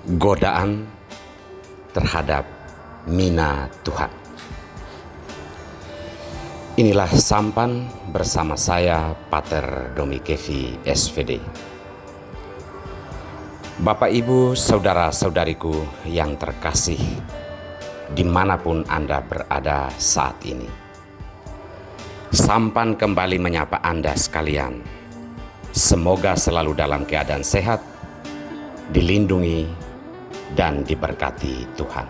godaan terhadap mina Tuhan. Inilah sampan bersama saya, Pater Domi Kevi, SVD. Bapak, Ibu, saudara-saudariku yang terkasih, dimanapun Anda berada saat ini, sampan kembali menyapa Anda sekalian. Semoga selalu dalam keadaan sehat, dilindungi, dan diberkati Tuhan.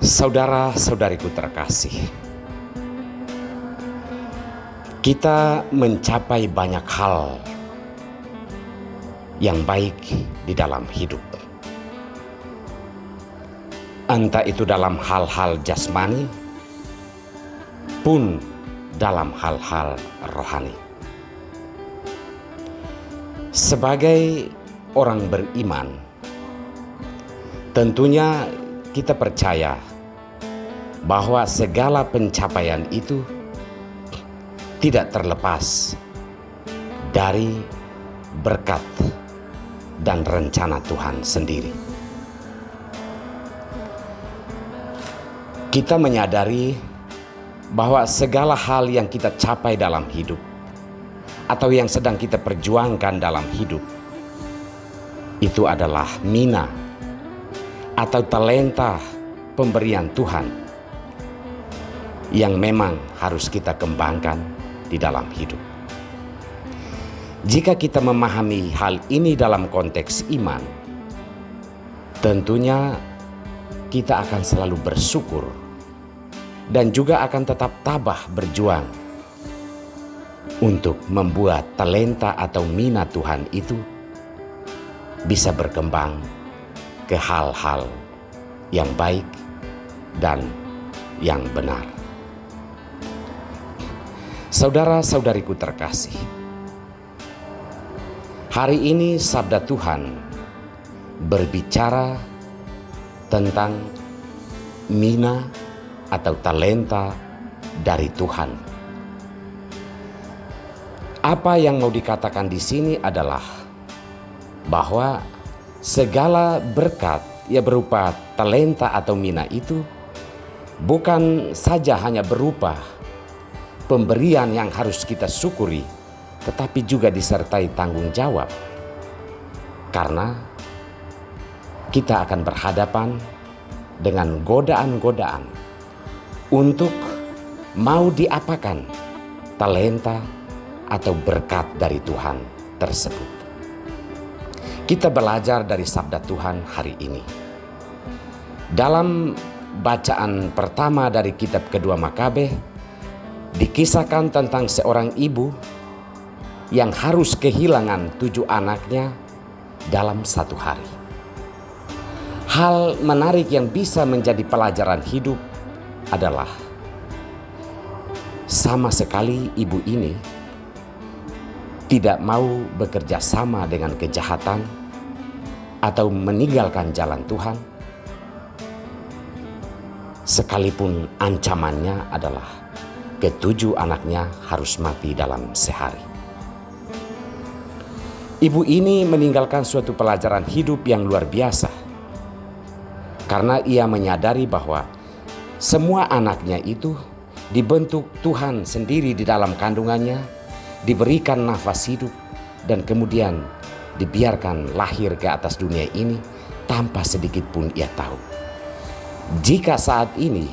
Saudara-saudariku terkasih, kita mencapai banyak hal yang baik di dalam hidup. Entah itu dalam hal-hal jasmani, pun dalam hal-hal rohani. Sebagai orang beriman, tentunya kita percaya bahwa segala pencapaian itu tidak terlepas dari berkat dan rencana Tuhan sendiri. Kita menyadari bahwa segala hal yang kita capai dalam hidup atau yang sedang kita perjuangkan dalam hidup itu adalah mina atau talenta pemberian Tuhan yang memang harus kita kembangkan di dalam hidup. Jika kita memahami hal ini dalam konteks iman, tentunya kita akan selalu bersyukur dan juga akan tetap tabah berjuang untuk membuat talenta atau mina Tuhan itu bisa berkembang ke hal-hal yang baik dan yang benar. Saudara-saudariku terkasih, hari ini sabda Tuhan berbicara tentang mina atau talenta dari Tuhan. Apa yang mau dikatakan di sini adalah bahwa segala berkat yang berupa talenta atau mina itu bukan saja hanya berupa pemberian yang harus kita syukuri, tetapi juga disertai tanggung jawab. Karena kita akan berhadapan dengan godaan-godaan untuk mau diapakan talenta atau berkat dari Tuhan tersebut. Kita belajar dari sabda Tuhan hari ini. Dalam bacaan pertama dari kitab kedua Makabe, dikisahkan tentang seorang ibu yang harus kehilangan 7 anaknya dalam satu hari. Hal menarik yang bisa menjadi pelajaran hidup adalah sama sekali ibu ini tidak mau bekerja sama dengan kejahatan atau meninggalkan jalan Tuhan, sekalipun ancamannya adalah ke-7 anaknya harus mati dalam sehari. Ibu ini meninggalkan suatu pelajaran hidup yang luar biasa karena ia menyadari bahwa semua anaknya itu dibentuk Tuhan sendiri di dalam kandungannya, diberikan nafas hidup, dan kemudian dibiarkan lahir ke atas dunia ini tanpa sedikit pun ia tahu. Jika saat ini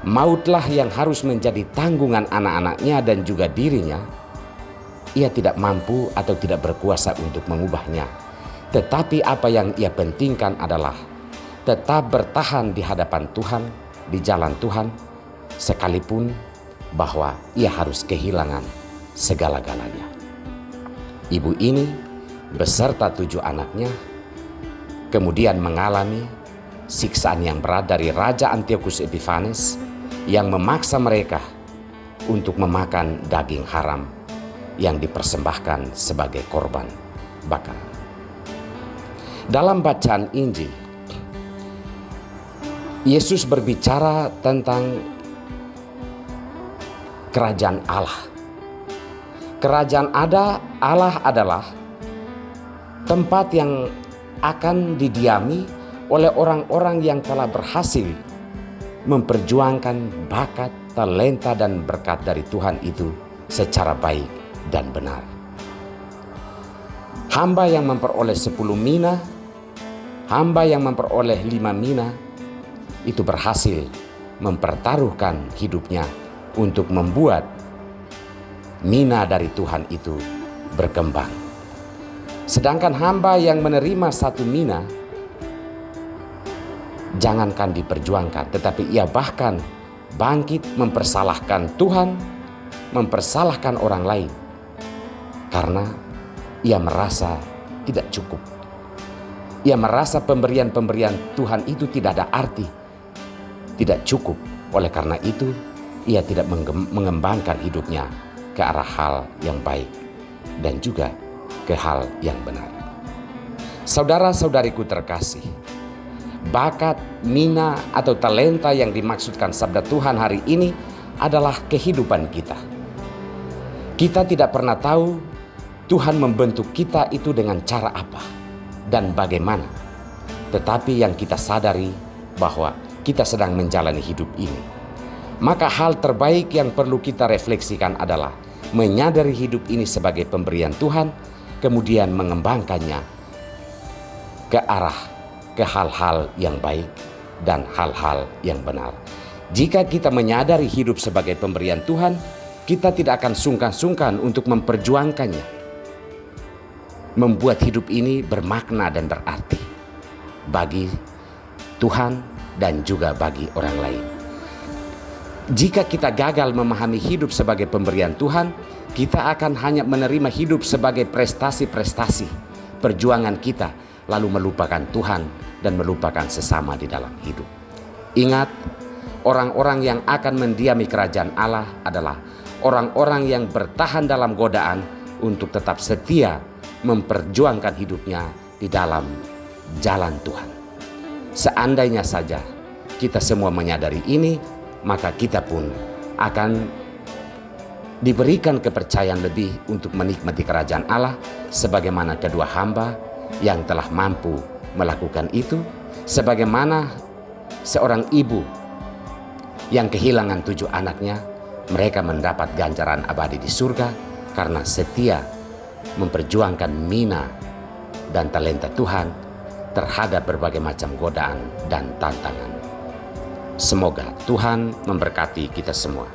mautlah yang harus menjadi tanggungan anak-anaknya dan juga dirinya, ia tidak mampu atau tidak berkuasa untuk mengubahnya. Tetapi apa yang ia pentingkan adalah tetap bertahan di hadapan Tuhan, di jalan Tuhan, sekalipun bahwa ia harus kehilangan segala-galanya. Ibu ini beserta 7 anaknya kemudian mengalami siksaan yang berat dari Raja Antiochus Epiphanes yang memaksa mereka untuk memakan daging haram yang dipersembahkan sebagai korban bakar. Dalam bacaan Injil, Yesus berbicara tentang kerajaan Allah. Kerajaan Allah adalah tempat yang akan didiami oleh orang-orang yang telah berhasil memperjuangkan bakat, talenta, dan berkat dari Tuhan itu secara baik dan benar. Hamba yang memperoleh 10 mina, hamba yang memperoleh 5 mina, itu berhasil mempertaruhkan hidupnya untuk membuat mina dari Tuhan itu berkembang. Sedangkan hamba yang menerima 1 mina, jangankan diperjuangkan, tetapi ia bahkan bangkit mempersalahkan Tuhan, mempersalahkan orang lain, karena ia merasa tidak cukup. Ia merasa pemberian-pemberian Tuhan itu tidak ada arti, tidak cukup. Oleh karena itu, ia tidak mengembangkan hidupnya ke arah hal yang baik dan juga ke hal yang benar. Saudara-saudariku terkasih, bakat, mina, atau talenta yang dimaksudkan sabda Tuhan hari ini adalah kehidupan kita. Kita tidak pernah tahu Tuhan membentuk kita itu dengan cara apa dan bagaimana. Tetapi yang kita sadari bahwa kita sedang menjalani hidup ini. Maka hal terbaik yang perlu kita refleksikan adalah menyadari hidup ini sebagai pemberian Tuhan, kemudian mengembangkannya ke hal-hal yang baik dan hal-hal yang benar. Jika kita menyadari hidup sebagai pemberian Tuhan, kita tidak akan sungkan-sungkan untuk memperjuangkannya, membuat hidup ini bermakna dan berarti bagi Tuhan dan juga bagi orang lain. Jika kita gagal memahami hidup sebagai pemberian Tuhan, kita akan hanya menerima hidup sebagai prestasi-prestasi perjuangan kita, lalu melupakan Tuhan dan melupakan sesama di dalam hidup. Ingat, orang-orang yang akan mendiami kerajaan Allah adalah orang-orang yang bertahan dalam godaan untuk tetap setia memperjuangkan hidupnya di dalam jalan Tuhan. Seandainya saja kita semua menyadari ini, maka kita pun akan diberikan kepercayaan lebih untuk menikmati kerajaan Allah sebagaimana kedua hamba yang telah mampu melakukan itu, sebagaimana seorang ibu yang kehilangan 7 anaknya, mereka mendapat ganjaran abadi di surga karena setia memperjuangkan mina dan talenta Tuhan terhadap berbagai macam godaan dan tantangan. Semoga Tuhan memberkati kita semua.